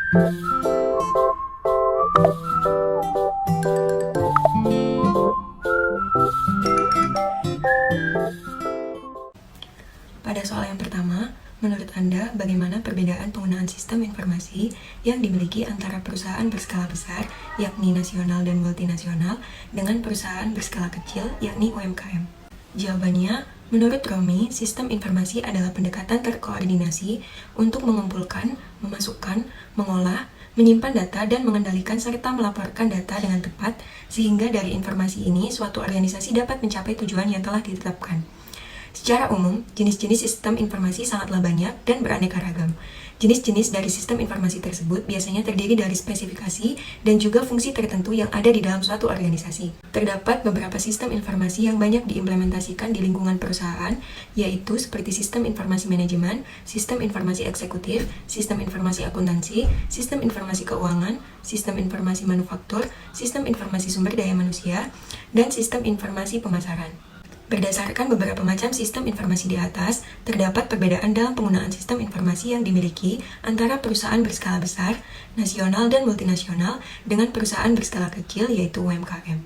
Pada soal yang pertama, menurut Anda, bagaimana perbedaan penggunaan sistem informasi yang dimiliki antara perusahaan berskala besar, yakni nasional dan multinasional, dengan perusahaan berskala kecil, yakni UMKM? Jawabannya, menurut Romi, sistem informasi adalah pendekatan terkoordinasi untuk mengumpulkan, memasukkan, mengolah, menyimpan data, dan mengendalikan serta melaporkan data dengan tepat, sehingga dari informasi ini suatu organisasi dapat mencapai tujuan yang telah ditetapkan. Secara umum, jenis-jenis sistem informasi sangatlah banyak dan beraneka ragam. Jenis-jenis dari sistem informasi tersebut biasanya terdiri dari spesifikasi dan juga fungsi tertentu yang ada di dalam suatu organisasi. Terdapat beberapa sistem informasi yang banyak diimplementasikan di lingkungan perusahaan, yaitu seperti sistem informasi manajemen, sistem informasi eksekutif, sistem informasi akuntansi, sistem informasi keuangan, sistem informasi manufaktur, sistem informasi sumber daya manusia, dan sistem informasi pemasaran. Berdasarkan beberapa macam sistem informasi di atas, terdapat perbedaan dalam penggunaan sistem informasi yang dimiliki antara perusahaan berskala besar, nasional dan multinasional dengan perusahaan berskala kecil yaitu UMKM.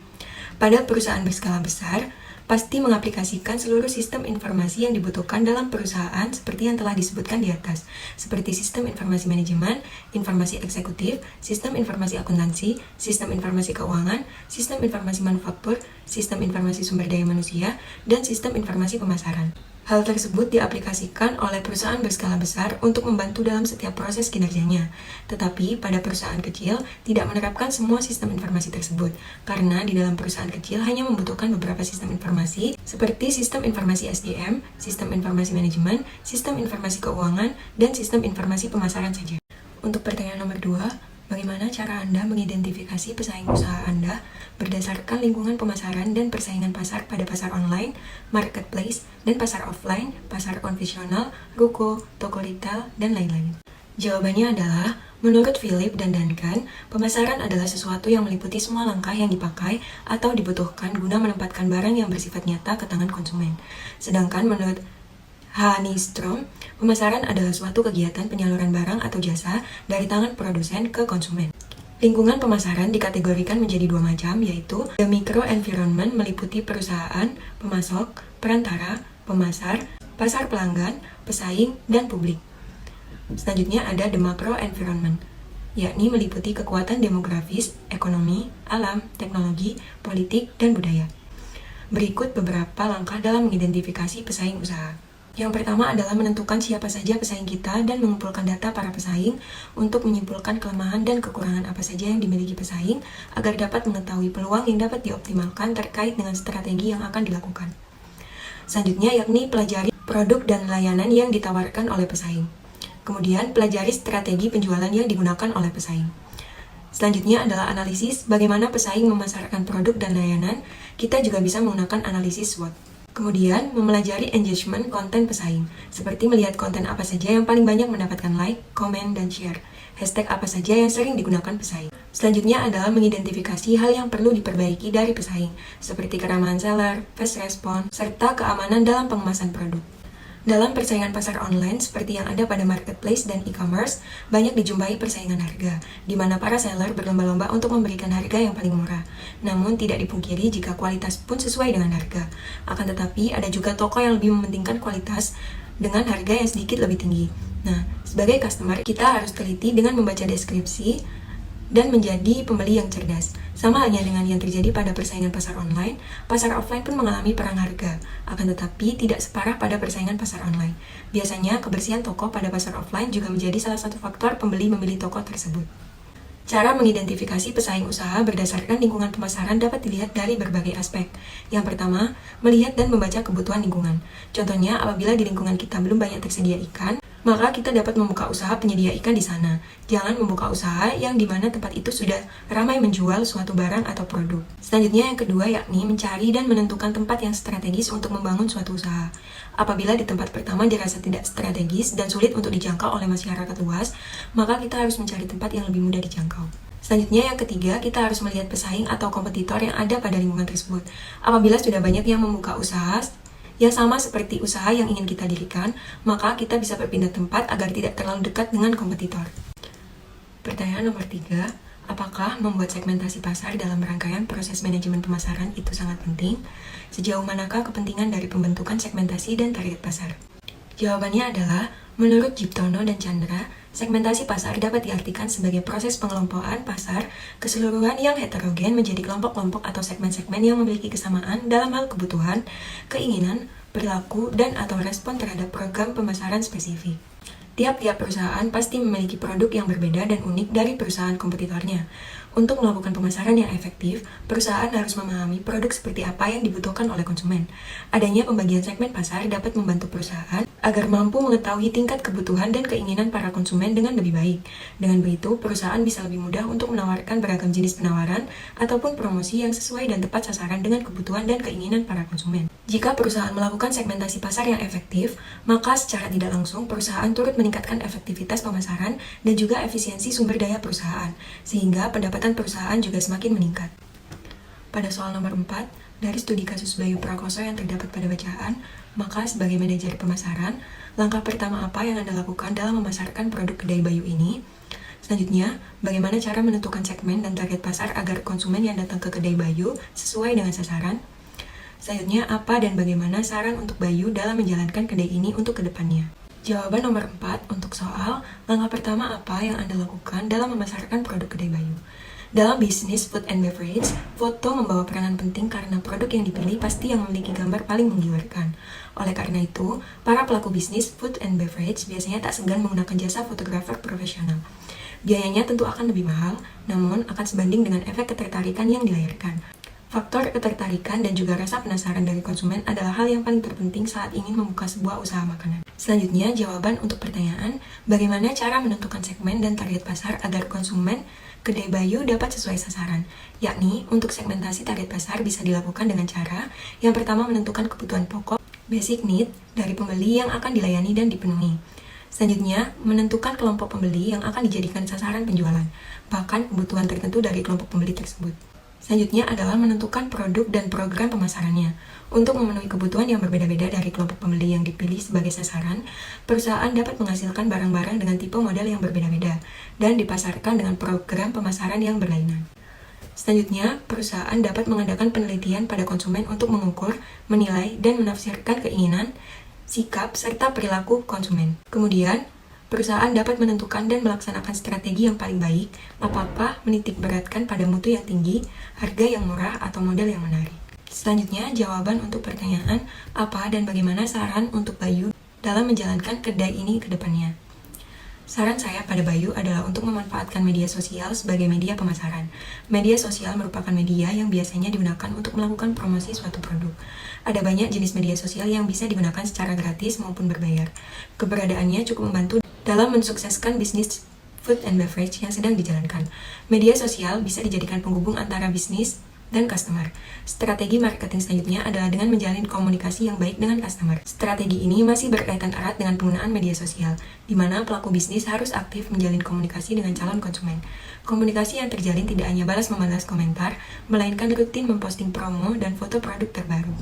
Pada perusahaan berskala besar, pasti mengaplikasikan seluruh sistem informasi yang dibutuhkan dalam perusahaan seperti yang telah disebutkan di atas, seperti sistem informasi manajemen, informasi eksekutif, sistem informasi akuntansi, sistem informasi keuangan, sistem informasi manufaktur, sistem informasi sumber daya manusia, dan sistem informasi pemasaran. Hal tersebut diaplikasikan oleh perusahaan berskala besar untuk membantu dalam setiap proses kinerjanya. Tetapi pada perusahaan kecil tidak menerapkan semua sistem informasi tersebut, karena di dalam perusahaan kecil hanya membutuhkan beberapa sistem informasi seperti sistem informasi SDM, sistem informasi manajemen, sistem informasi keuangan, dan sistem informasi pemasaran saja. Untuk pertanyaan nomor 2, bagaimana cara Anda mengidentifikasi pesaing usaha Anda berdasarkan lingkungan pemasaran dan persaingan pasar pada pasar online, marketplace, dan pasar offline, pasar konvensional, ruko, toko retail, dan lain-lain? Jawabannya adalah, menurut Philip dan Duncan, pemasaran adalah sesuatu yang meliputi semua langkah yang dipakai atau dibutuhkan guna menempatkan barang yang bersifat nyata ke tangan konsumen. Sedangkan menurut Hanistrom, pemasaran adalah suatu kegiatan penyaluran barang atau jasa dari tangan produsen ke konsumen. Lingkungan pemasaran dikategorikan menjadi dua macam, yaitu the microenvironment meliputi perusahaan, pemasok, perantara, pemasar, pasar pelanggan, pesaing, dan publik. Selanjutnya ada the macroenvironment, yakni meliputi kekuatan demografis, ekonomi, alam, teknologi, politik, dan budaya. Berikut beberapa langkah dalam mengidentifikasi pesaing usaha. Yang pertama adalah menentukan siapa saja pesaing kita dan mengumpulkan data para pesaing untuk menyimpulkan kelemahan dan kekurangan apa saja yang dimiliki pesaing agar dapat mengetahui peluang yang dapat dioptimalkan terkait dengan strategi yang akan dilakukan. Selanjutnya yakni pelajari produk dan layanan yang ditawarkan oleh pesaing. Kemudian pelajari strategi penjualan yang digunakan oleh pesaing. Selanjutnya adalah analisis bagaimana pesaing memasarkan produk dan layanan. Kita juga bisa menggunakan analisis SWOT. Kemudian, mempelajari engagement konten pesaing, seperti melihat konten apa saja yang paling banyak mendapatkan like, komen, dan share, hashtag apa saja yang sering digunakan pesaing. Selanjutnya adalah mengidentifikasi hal yang perlu diperbaiki dari pesaing, seperti keramahan seller, fast response, serta keamanan dalam pengemasan produk. Dalam persaingan pasar online seperti yang ada pada marketplace dan e-commerce, banyak dijumpai persaingan harga, di mana para seller berlomba-lomba untuk memberikan harga yang paling murah. Namun tidak dipungkiri jika kualitas pun sesuai dengan harga. Akan tetapi ada juga toko yang lebih mementingkan kualitas dengan harga yang sedikit lebih tinggi. Nah, sebagai customer, kita harus teliti dengan membaca deskripsi dan menjadi pembeli yang cerdas. Sama halnya dengan yang terjadi pada persaingan pasar online, pasar offline pun mengalami perang harga, akan tetapi tidak separah pada persaingan pasar online. Biasanya, kebersihan toko pada pasar offline juga menjadi salah satu faktor pembeli memilih toko tersebut. Cara mengidentifikasi pesaing usaha berdasarkan lingkungan pemasaran dapat dilihat dari berbagai aspek. Yang pertama, melihat dan membaca kebutuhan lingkungan. Contohnya, apabila di lingkungan kita belum banyak tersedia ikan, maka kita dapat membuka usaha penyedia ikan di sana. Jangan membuka usaha yang dimana tempat itu sudah ramai menjual suatu barang atau produk. Selanjutnya yang kedua yakni mencari dan menentukan tempat yang strategis untuk membangun suatu usaha. Apabila di tempat pertama dirasa tidak strategis dan sulit untuk dijangkau oleh masyarakat luas, maka kita harus mencari tempat yang lebih mudah dijangkau. Selanjutnya yang ketiga, kita harus melihat pesaing atau kompetitor yang ada pada lingkungan tersebut. Apabila sudah banyak yang membuka usaha yang sama seperti usaha yang ingin kita dirikan, maka kita bisa berpindah tempat agar tidak terlalu dekat dengan kompetitor. Pertanyaan nomor 3, apakah membuat segmentasi pasar dalam rangkaian proses manajemen pemasaran itu sangat penting? Sejauh manakah kepentingan dari pembentukan segmentasi dan target pasar? Jawabannya adalah, menurut Jiptono dan Chandra, segmentasi pasar dapat diartikan sebagai proses pengelompokan pasar keseluruhan yang heterogen menjadi kelompok-kelompok atau segmen-segmen yang memiliki kesamaan dalam hal kebutuhan, keinginan, perilaku, dan atau respon terhadap program pemasaran spesifik. Tiap-tiap perusahaan pasti memiliki produk yang berbeda dan unik dari perusahaan kompetitornya. Untuk melakukan pemasaran yang efektif, perusahaan harus memahami produk seperti apa yang dibutuhkan oleh konsumen. Adanya pembagian segmen pasar dapat membantu perusahaan agar mampu mengetahui tingkat kebutuhan dan keinginan para konsumen dengan lebih baik. Dengan begitu, perusahaan bisa lebih mudah untuk menawarkan beragam jenis penawaran ataupun promosi yang sesuai dan tepat sasaran dengan kebutuhan dan keinginan para konsumen. Jika perusahaan melakukan segmentasi pasar yang efektif, maka secara tidak langsung perusahaan turut meningkatkan efektivitas pemasaran dan juga efisiensi sumber daya perusahaan, sehingga pendapatan perusahaan juga semakin meningkat. Pada soal nomor 4, dari studi kasus Bayu Prakoso yang terdapat pada bacaan, maka sebagai manajer pemasaran, langkah pertama apa yang Anda lakukan dalam memasarkan produk kedai Bayu ini? Selanjutnya, bagaimana cara menentukan segmen dan target pasar agar konsumen yang datang ke kedai Bayu sesuai dengan sasaran? Selanjutnya, apa dan bagaimana saran untuk Bayu dalam menjalankan kedai ini untuk kedepannya? Jawaban nomor 4 untuk soal, langkah pertama apa yang Anda lakukan dalam memasarkan produk kedai Bayu? Dalam bisnis food and beverage, foto membawa peranan penting karena produk yang dipilih pasti yang memiliki gambar paling menggiurkan. Oleh karena itu, para pelaku bisnis food and beverage biasanya tak segan menggunakan jasa fotografer profesional. Biayanya tentu akan lebih mahal, namun akan sebanding dengan efek ketertarikan yang dilahirkan. Faktor ketertarikan dan juga rasa penasaran dari konsumen adalah hal yang paling terpenting saat ingin membuka sebuah usaha makanan. Selanjutnya, jawaban untuk pertanyaan, bagaimana cara menentukan segmen dan target pasar agar konsumen kedai Bayu dapat sesuai sasaran, yakni untuk segmentasi target pasar bisa dilakukan dengan cara yang pertama menentukan kebutuhan pokok, basic need, dari pembeli yang akan dilayani dan dipenuhi. Selanjutnya, menentukan kelompok pembeli yang akan dijadikan sasaran penjualan, bahkan kebutuhan tertentu dari kelompok pembeli tersebut. Selanjutnya adalah menentukan produk dan program pemasarannya. Untuk memenuhi kebutuhan yang berbeda-beda dari kelompok pembeli yang dipilih sebagai sasaran, perusahaan dapat menghasilkan barang-barang dengan tipe model yang berbeda-beda dan dipasarkan dengan program pemasaran yang berlainan. Selanjutnya, perusahaan dapat mengadakan penelitian pada konsumen untuk mengukur, menilai, dan menafsirkan keinginan, sikap, serta perilaku konsumen. Kemudian, perusahaan dapat menentukan dan melaksanakan strategi yang paling baik, apa-apa menitik beratkan pada mutu yang tinggi, harga yang murah, atau model yang menarik. Selanjutnya, jawaban untuk pertanyaan apa dan bagaimana saran untuk Bayu dalam menjalankan kedai ini ke depannya. Saran saya pada Bayu adalah untuk memanfaatkan media sosial sebagai media pemasaran. Media sosial merupakan media yang biasanya digunakan untuk melakukan promosi suatu produk. Ada banyak jenis media sosial yang bisa digunakan secara gratis maupun berbayar. Keberadaannya cukup membantu dalam mensukseskan bisnis food and beverage yang sedang dijalankan. Media sosial bisa dijadikan penghubung antara bisnis dan customer. Strategi marketing selanjutnya adalah dengan menjalin komunikasi yang baik dengan customer. Strategi ini masih berkaitan erat dengan penggunaan media sosial, di mana pelaku bisnis harus aktif menjalin komunikasi dengan calon konsumen. Komunikasi yang terjalin tidak hanya balas-membalas komentar, melainkan rutin memposting promo dan foto produk terbaru.